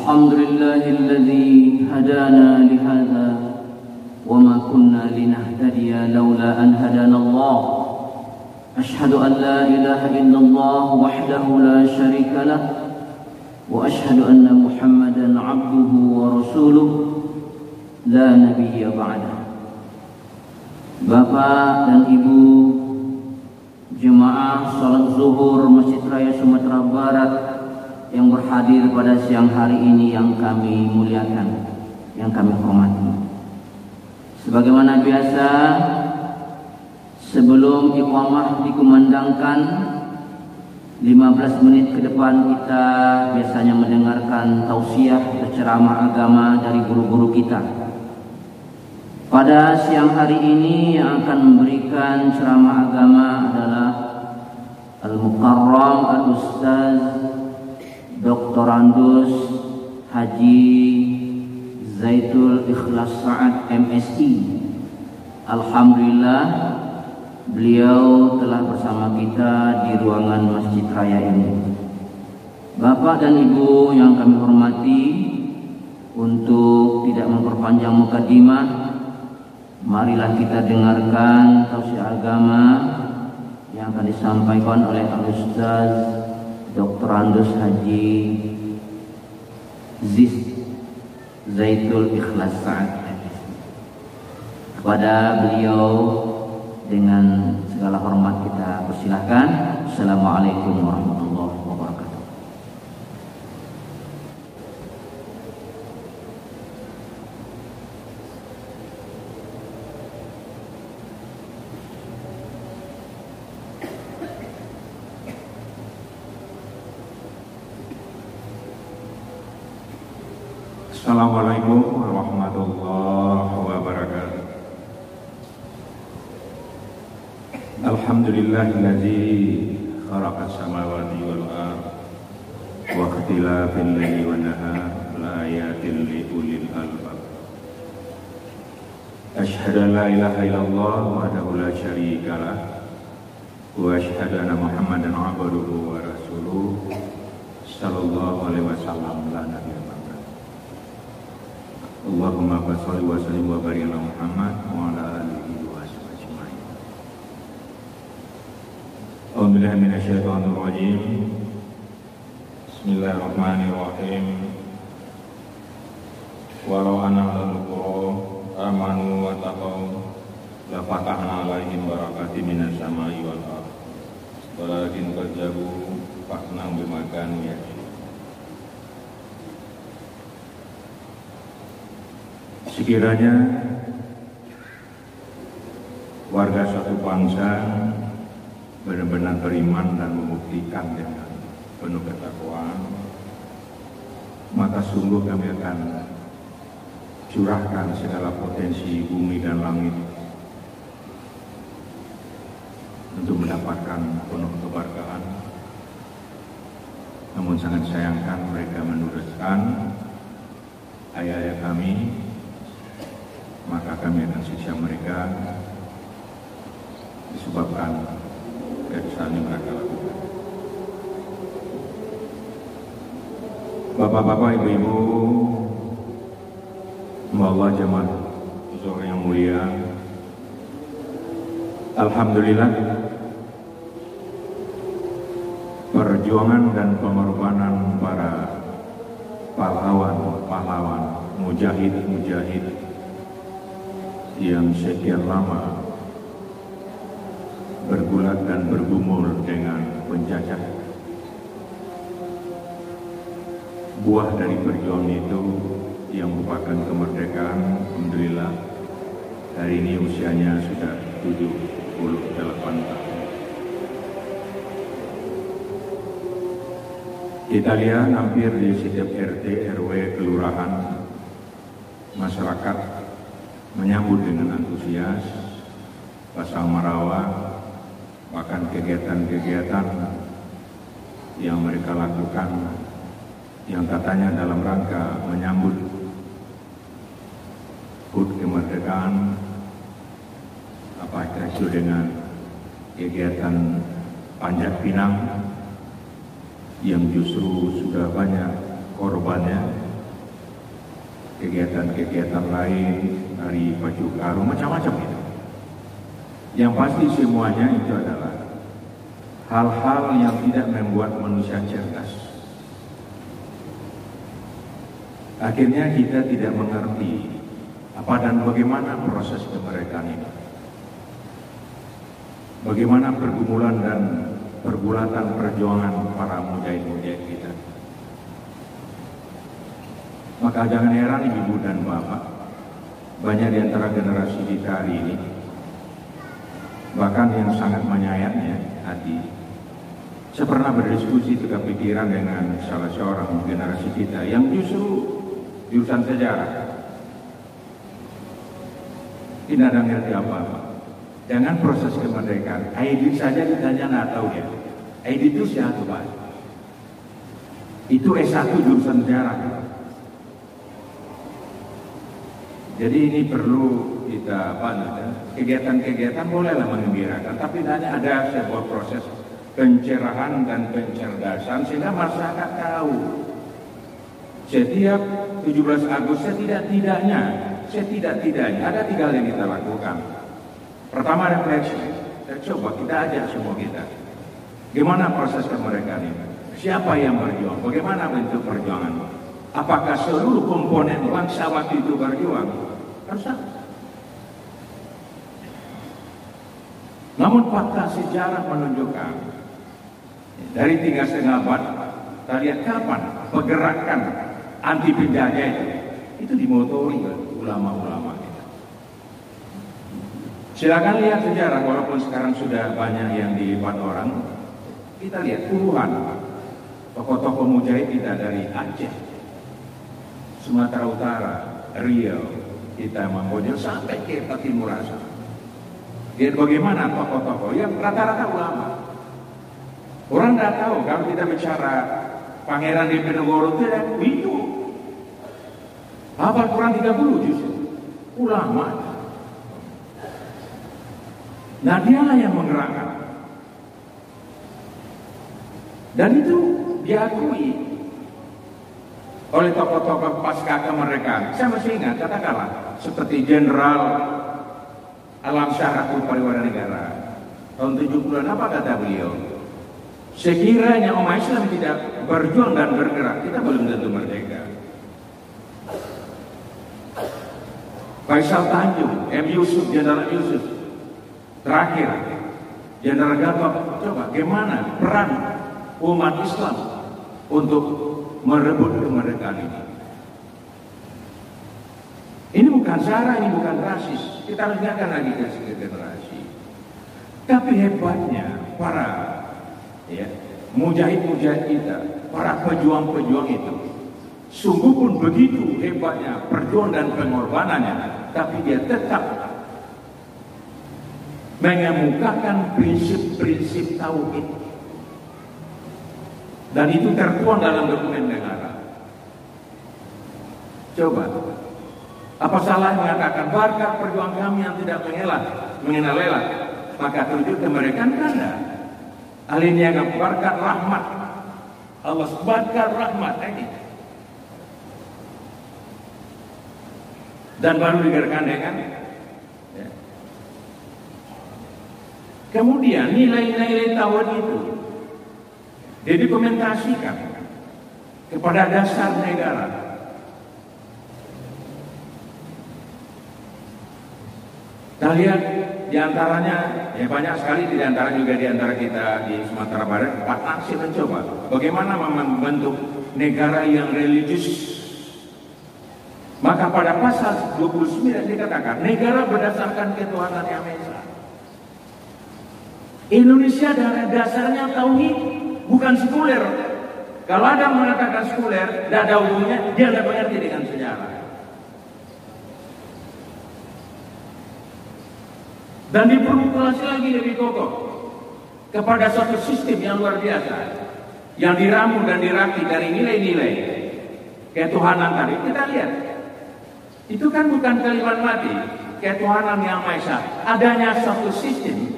الحمد لله الذي هدانا لهذا وما كنا لنهتدي لولا أن هدانا الله أشهد أن لا إله إلا الله وحده لا شريك له وأشهد أن محمدا عبده ورسوله لا نبي بعده. Bapak dan Ibu jemaah salat zuhur Masjid Raya Sumatera Barat yang berhadir pada siang hari ini yang kami muliakan, yang kami hormati. Sebagaimana biasa, sebelum iqamah dikumandangkan 15 menit ke depan kita biasanya mendengarkan tausiah atau ceramah agama dari guru-guru kita. Pada siang hari ini yang akan memberikan ceramah agama adalah Al-Mukarram Al-Ustaz Doktorandus Haji Zaitul Ikhlas Sa'ad MSI. Alhamdulillah beliau telah bersama kita di ruangan Masjid Raya ini. Bapak dan Ibu yang kami hormati, untuk tidak memperpanjang mukadimah, marilah kita dengarkan tausiah agama yang akan disampaikan oleh Al-Ustaz Doktorandus Haji Zaitul Ikhlas Sa'ad. Kepada beliau dengan segala hormat kita persilahkan. Assalamualaikum warahmatullahi wabarakatuh. Assalamualaikum warahmatullahi wabarakatuh. Alhamdulillahilladzi khalaqas samawati wal ardh wa ikhtilafil laili wan nahar laayatin liulil albab. Asyhadu an la ilaha illallah wahdahu la syarikalah wa asyhadu anna Muhammadan abduhu wa rasuluh sallallahu alaihi wasallam la nabiyya ba'da. Allahumma shalli wa sallim wa barik ala Muhammad wa ala alihi wa sahbihi ajma'in. A'udzubillahi minasyaitonir rajim. Bismillahirrahmanirrahim. Walau anna ahlul qura amanu wa taqaw la fatahna 'alaihim barakatin minas sama'i wal ardh. Walakin kadzabu fa'nahum bima kanu yaksibun. Sekiranya warga suatu bangsa benar-benar beriman dan membuktikan dengan penuh ketakwaan, maka sungguh kami akan curahkan segala potensi bumi dan langit untuk mendapatkan penuh keberkahan. Namun sangat sayangkan mereka meneruskan ayat-ayat kami, maka kami akan siksa mereka disebabkan kesalahan yang mereka lakukan. Bapak-bapak, ibu-ibu, Allah jemaah zuhur yang mulia, alhamdulillah perjuangan dan pengorbanan para pahlawan, mujahid yang sekian lama bergulat dan bergumul dengan penjajah. Buah dari perjuangan itu yang merupakan kemerdekaan, alhamdulillah hari ini usianya sudah 78 tahun. Kita lihat hampir di setiap RT, RW, kelurahan, masyarakat menyambut dengan antusias, pasang marawah, bahkan kegiatan-kegiatan yang mereka lakukan yang katanya dalam rangka menyambut HUT kemerdekaan, apakah itu dengan kegiatan panjat pinang yang justru sudah banyak korbannya, kegiatan-kegiatan lain, hari baju karung, macam-macam itu. Yang pasti semuanya itu adalah hal-hal yang tidak membuat manusia cerdas. Akhirnya kita tidak mengerti apa dan bagaimana proses kemerdekaan ini. Bagaimana pergumulan dan pergulatan perjuangan para mujahid-mujahid kita. Maka jangan heran ibu dan bapak, banyak di antara generasi kita hari ini, bahkan yang sangat menyayatnya hati. Saya pernah berdiskusi tukar pikiran dengan salah seorang generasi kita yang justru jurusan sejarah. Tidak ada ngerti apa-apa. Jangan proses kemerdekaan. ID saja ditanya nggak tahu dia. ID itu siapa Pak? Itu S1 jurusan sejarah. Jadi ini perlu kita kegiatan-kegiatan bolehlah mengembirakan, tapi ada sebuah proses pencerahan dan pencerdasan sehingga masyarakat tahu. Setiap 17 Agustus setidak-tidaknya ada 3 hal yang kita lakukan. Pertama, refleksi. Coba kita ajak semua kita. Gimana proses kemerdekaan ini? Siapa yang berjuang? Bagaimana bentuk perjuangan? Apakah seluruh komponen bangsa waktu itu berjuang? Harus tahu. Namun fakta sejarah menunjukkan dari 3,5 abad, kita lihat kapan pergerakan anti penjajah itu dimotori ulama-ulama kita. Silakan lihat sejarah, walaupun sekarang sudah banyak yang dilihat orang. Kita lihat puluhan tokoh-tokoh mujahid kita dari Aceh, Sumatera Utara, Riau, kita Mampojok sampai ke Timur Asam. Lihat bagaimana tokoh-tokoh yang rata-rata ulama. Orang tidak tahu kalau kita bicara Pangeran Diponegoro itu hafal Quran 30 justru ulama. Nah, dialah yang menggerakkan. Dan itu diakui oleh tokoh-tokoh pasca kemerdekaan. Saya masih ingat, katakanlah seperti Jenderal Alam Shah Ratu Pariwara Negara tahun 70-an, apa kata beliau? Sekiranya umat Islam tidak berjuang dan bergerak, kita belum tentu merdeka. Faisal Tanjung, M. Yusuf, Jenderal Yusuf, terakhir Jenderal Gatot. Coba gimana peran umat Islam untuk merebut kemerdekaan ini? Ini bukan sara, ini bukan rasis. Kita harus ingatkan lagi ke generasi. Tapi hebatnya para mujahid-mujahid kita, para pejuang-pejuang itu, sungguh pun begitu hebatnya perjuangan dan pengorbanannya, tapi dia tetap mengemukakan prinsip-prinsip tauhid. Dan itu tertuang dalam dokumen negara. Coba, apa salah mengatakan berkat perjuangan kami yang tidak mengenal lelah, maka tujuh kemerdekaan ada. Alinea berkat rahmat, Allah berkat rahmat ini. Dan baru digerkandekan. Kemudian nilai-nilai tauhid itu didokumentasikan kepada dasar negara. Kita lihat diantaranya, ya banyak sekali diantara juga diantara kita di Sumatera Barat, Pak Nasir mencoba bagaimana membentuk negara yang religius. Maka pada pasal 29 dikatakan negara berdasarkan ketuhanan yang Esa. Indonesia dari dasarnya tauhid, bukan sekuler. Kalau ada yang mengatakan sekuler, tidak ada hubungannya, dia tidak mengerti dengan sejarah. Dan dipermukulasi lagi lebih kokoh kepada suatu sistem yang luar biasa, yang diramu dan dirakit dari nilai-nilai ketuhanan tadi. Kita lihat, itu kan bukan kalimat mati, ketuhanan yang Maha Esa. Adanya suatu sistem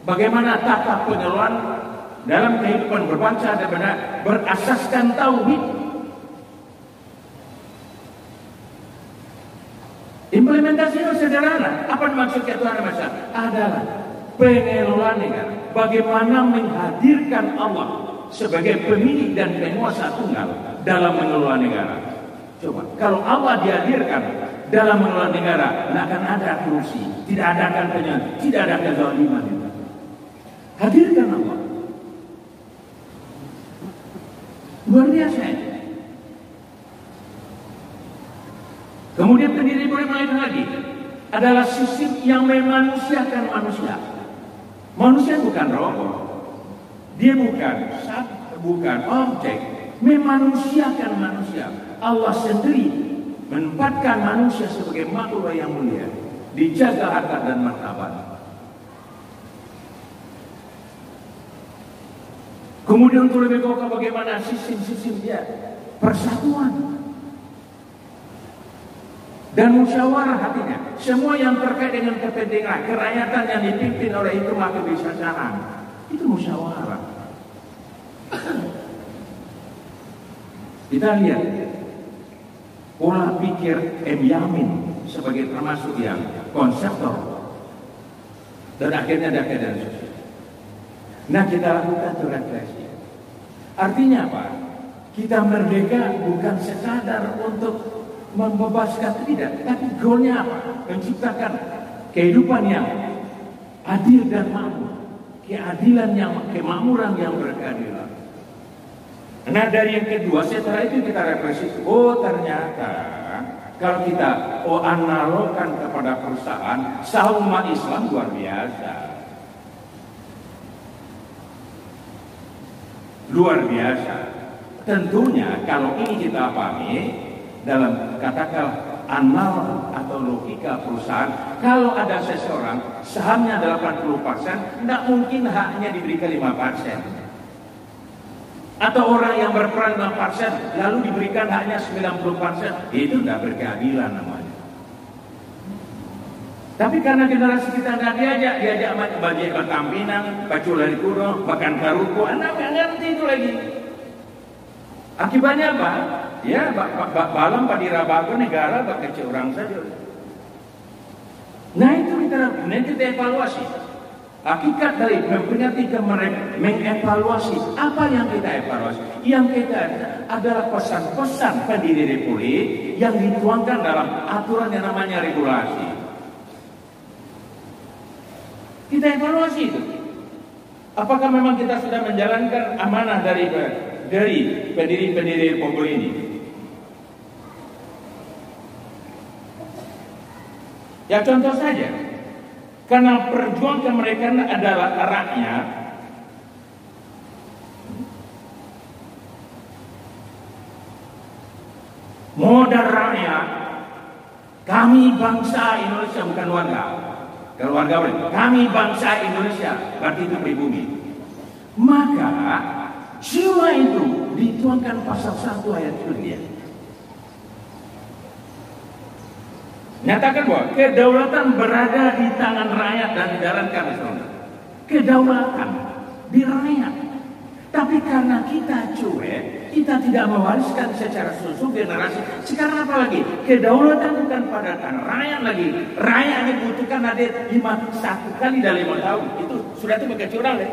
bagaimana tata pengelolaan dalam kehidupan berbangsa dan berasaskan tauhid. Implementasinya sederhana. Apa maksud ketuhanan manusia? Adalah pengelolaan negara. Bagaimana menghadirkan Allah sebagai pemilik dan penguasa tunggal dalam mengelola negara. Coba, kalau Allah dihadirkan dalam mengelola negara, tidak akan ada korupsi, tidak ada penyakit, tidak ada kezaliman. Hadirkan Allah. Luar biasa. Kemudian pendiri lain lagi adalah sistem yang memanusiakan manusia. Manusia bukan robot, dia bukan objek, memanusiakan manusia. Allah sendiri menempatkan manusia sebagai makhluk yang mulia, dijaga harkat dan martabat. Kemudian untuk lebih kokoh bagaimana sistem dia persatuan dan musyawarah hatinya. Semua yang terkait dengan kepentingan kerakyatan yang dipimpin oleh itu maka bisa saran. Itu musyawarah. Kita lihat pola pikir M. Yamin sebagai termasuk yang konseptor dan akhirnya ada keadaan sosial. Nah, kita lakukan refleksi. Artinya apa? Kita merdeka bukan sekadar untuk membebaskan, tidak, tapi goalnya apa? Menciptakan kehidupan yang adil dan makmur, keadilan yang kemakmuran yang berkeadilan. Nah, dari yang kedua, setelah itu kita refleksi. Oh, ternyata kalau kita analogkan kepada perusahaan, saham umat Islam luar biasa. Luar biasa. Tentunya kalau ini kita pahami dalam katakan anal atau logika perusahaan, kalau ada seseorang sahamnya 80%, tidak mungkin haknya diberikan 5%. Atau orang yang berperan 5% lalu diberikan haknya 90%, itu tidak berkeadilan namanya. Tapi karena generasi kita tidak diajak bagi berkampinang, baca lari kuno, makan karuku, anak nggak ngerti itu lagi. Akibatnya apa? Ya, balam padirabago negara bakal orang saja. Nah itu kita evaluasi. Hakikat dari memperingati mengevaluasi apa yang kita evaluasi. Yang kita adalah pesan-pesan pendiri Republik yang dituangkan dalam aturan yang namanya regulasi. Kita evaluasi itu. Apakah memang kita sudah menjalankan amanah dari pendiri-pendiri Republik ini? Ya contoh saja. Karena perjuangan mereka adalah rakyat, modal rakyat, kami bangsa Indonesia bukan warga. Kalau warga boleh, kami bangsa Indonesia, berarti itu pribumi. Maka jiwa itu dituangkan pasal 1 ayat 2. Nyatakan bahwa kedaulatan berada di tangan rakyat dan dijalankan oleh kedaulatan di rakyat. Tapi karena kita cuek, kita tidak mewariskan secara susu generasi. Sekarang apa lagi? Kedaulatan bukan pada tangan rakyat lagi. Rakyat dibutuhkan ada 1 kali dalam 5 tahun. Itu sudah itu begitu curang deh.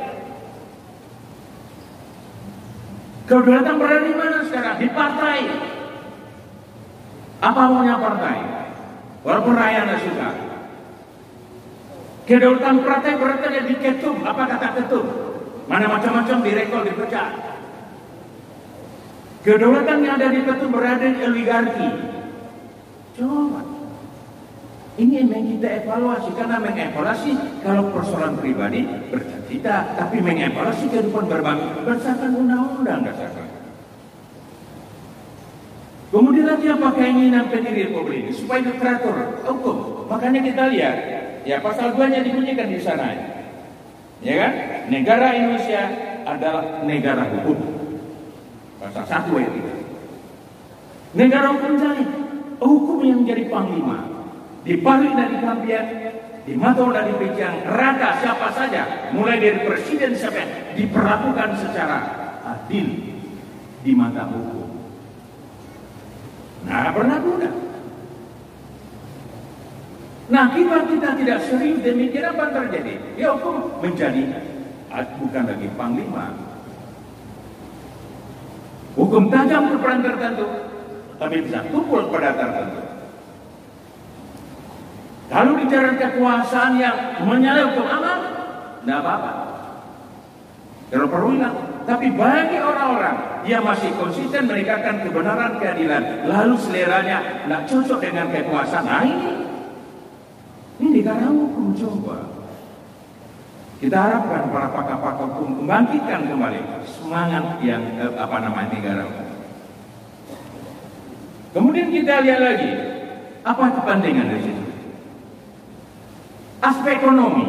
Kedaulatan berada di mana sekarang? Di partai. Apa maunya partai? Walaupun rakyat tidak suka. Kedaulatan partai berada di ketum. Apa kata ketum? Mana macam-macam direkol, dipecat. Kedaulatan yang ada di ketum berada di oligarki. Coba. Ini yang kita evaluasi. Karena mengevaluasi kalau persoalan pribadi bercita-cita. Tapi mengevaluasi kehidupan berbangsa berdasarkan undang-undang dasar. Kemudian lagi apa keinginan pendiri Republik ini? Supaya teratur hukum. Makanya kita lihat, ya pasal 2-nya dibunyikan di sana. Ya kan? Negara Indonesia adalah negara hukum. Pasal 1 ayat 3. Negara hukum jadi hukum yang menjadi panglima. Dibalik dari kampian, dimantau dari pijang, rata siapa saja, mulai dari presiden sampai diperlakukan secara adil di mata hukum. Nah, pernah mudah. Nah, kita tidak serius demikian, apa yang terjadi? Ya hukum menjadi bukan lagi panglima. Hukum tajam ke peran tertentu, tapi bisa tumpul pada tertentu. Kalau bicara kekuasaan yang menyalahi hukum aman, tidak apa-apa. Kalau perlu hilang. Tapi bagi orang-orang yang masih konsisten menegakkan kebenaran, keadilan, lalu seleranya tidak cocok dengan kekuasaan, nah ini negara hukum. Coba kita harapkan para pakar-pakar hukum membangkitkan kembali semangat yang negara hukum. Kemudian kita lihat lagi apa kepentingan dari situ. Aspek ekonomi.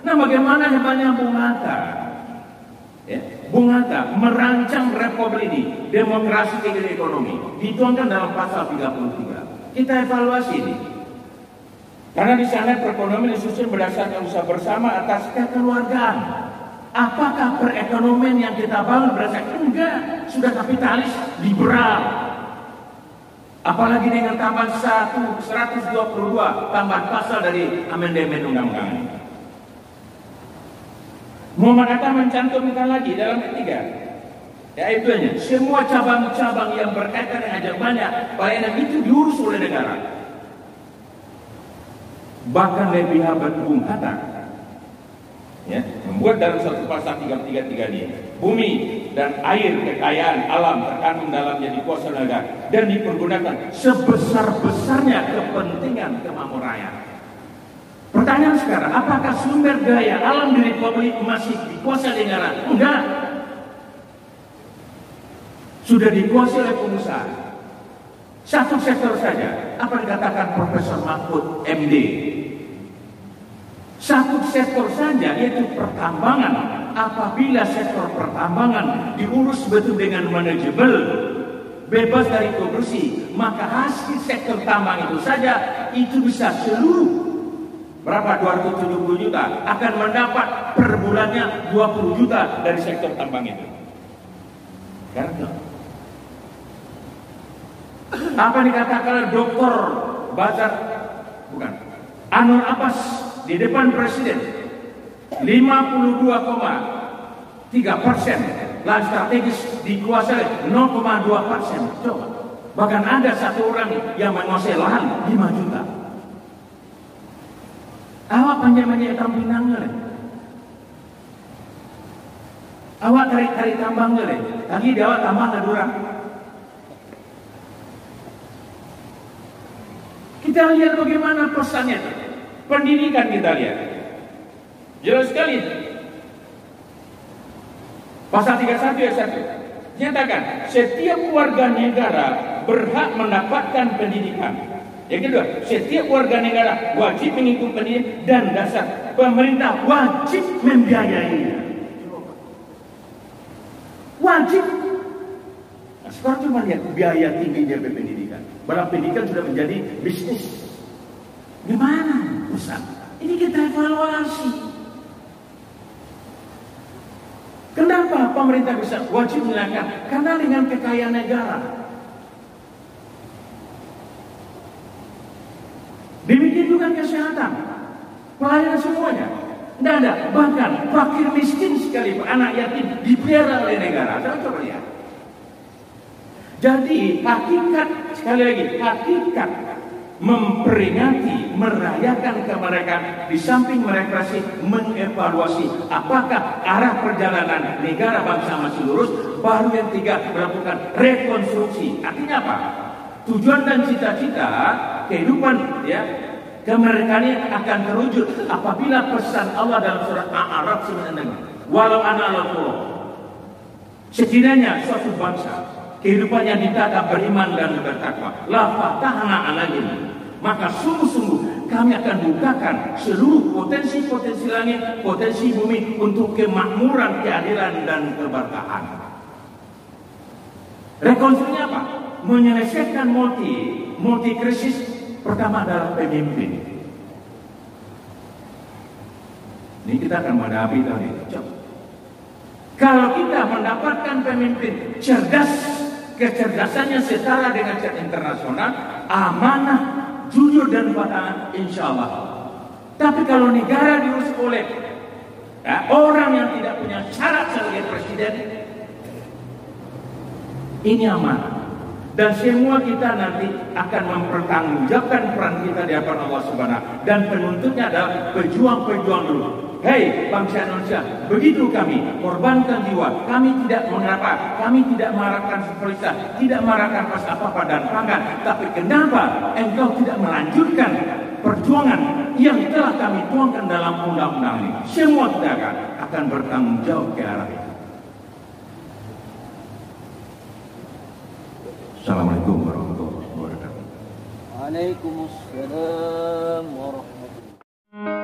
Nah, bagaimana hebatnya Bung Hatta? Ya, Bung Hatta merancang republik ini, demokrasi kekinian ekonomi, dituangkan dalam pasal 33. Kita evaluasi ini. Karena di sana perekonomian disusun berdasarkan usaha bersama atas kekeluargaan. Apakah perekonomian yang kita bangun berdasarkan? Enggak, sudah kapitalis liberal. Apalagi dengan tambahan 122 tambahan pasal dari amandemen undang-undang ini. Muhammad Hatta mencantumkan lagi dalam ketiga, yaitu semua cabang-cabang yang berkaitan dengan ajak banyak pelayanan itu diurus oleh negara. Bahkan lebih hebat Bung Hatta, ya, membuat dalam satu pasal 333 ini, bumi dan air kekayaan alam terkandung dalamnya dikuasai negara dan dipergunakan sebesar-besarnya kepentingan kemakmuran rakyat. Pertanyaan sekarang, apakah sumber daya alam di Republik masih dikuasai negara? Enggak. Sudah dikuasai oleh pengusaha. Satu sektor saja, apa yang dikatakan Profesor Mahfud MD. Satu sektor saja, yaitu pertambangan. Apabila sektor pertambangan diurus betul dengan manajemen, bebas dari korupsi, maka hasil sektor tambang itu saja itu bisa seluruh berapa 270 juta akan mendapat per bulannya 20 juta dari sektor tambang itu. Karena apa dikatakan Dr. Bazar Anwar Abbas di depan Presiden, 52,3% lahan strategis dikuasai 0,2%. Coba, bahkan ada satu orang yang menguasai lahan 5 juta. Awak panjang-panjang tambingan le. Awak tarik tambang le. Lagi dia awak tambang durang. Kita lihat bagaimana pesannya. Pendidikan kita lihat. Jelas sekali. Pasal 31 ayat 1 nyatakan setiap warga negara berhak mendapatkan pendidikan. Yang kedua, setiap warga negara wajib mengikuti pendidikan dan dasar pemerintah wajib membiayainya. Wajib. Nah, sekarang cuma lihat biaya tingginya pendidikan. Bahwa pendidikan sudah menjadi bisnis. Gimana pesan? Ini kita evaluasi. Kenapa pemerintah bisa wajib menyediakan? Karena dengan kekayaan negara. Demikian juga kesehatan, pelayanan semuanya. Tidak ada, bahkan fakir miskin sekalipun, anak yatim dipelihara oleh negara. Coba lihat. Jadi hakikat, sekali lagi, hakikat memperingati, merayakan kemerdekaan di samping merepresi, mengevaluasi apakah arah perjalanan negara bangsa masih lurus. Baru yang tiga, melakukan rekonstruksi. Artinya apa? Tujuan dan cita-cita kehidupan ya kemerdekaan ini akan terwujud apabila pesan Allah dalam surat Al-A'raf 96, walau ana sekiranya suatu bangsa kehidupannya ditata beriman dan bertakwa, la fatahna alaihim, maka sungguh-sungguh kami akan bukakan seluruh potensi-potensi langit, potensi bumi untuk kemakmuran, keadilan dan keberkahan. Rekonstruksi apa? Menyelesaikan multi krisis. Pertama adalah pemimpin. Ini kita akan menghadapi tahun ini. Kalau kita mendapatkan pemimpin cerdas, kecerdasannya setara dengan internasional, amanah, jujur dan patah, insya Allah. Tapi kalau negara diurus oleh orang yang tidak punya syarat sebagai presiden, ini aman. Dan semua kita nanti akan mempertanggungjawabkan peran kita di hadapan Allah Subhanahu. Dan penuntutnya adalah pejuang-pejuang dulu. Hei bangsa Indonesia, begitu kami korbankan jiwa, kami tidak mengapa, kami tidak marahkan seperti tidak marahkan pas apa-apa dan pangkat. Tapi kenapa engkau tidak melanjutkan perjuangan yang telah kami tuangkan dalam undang-undang ini? Semua kita akan bertanggung jawab ke arah itu. Assalamualaikum warahmatullahi wabarakatuh. Waalaikumsalam warahmatullahi wabarakatuh.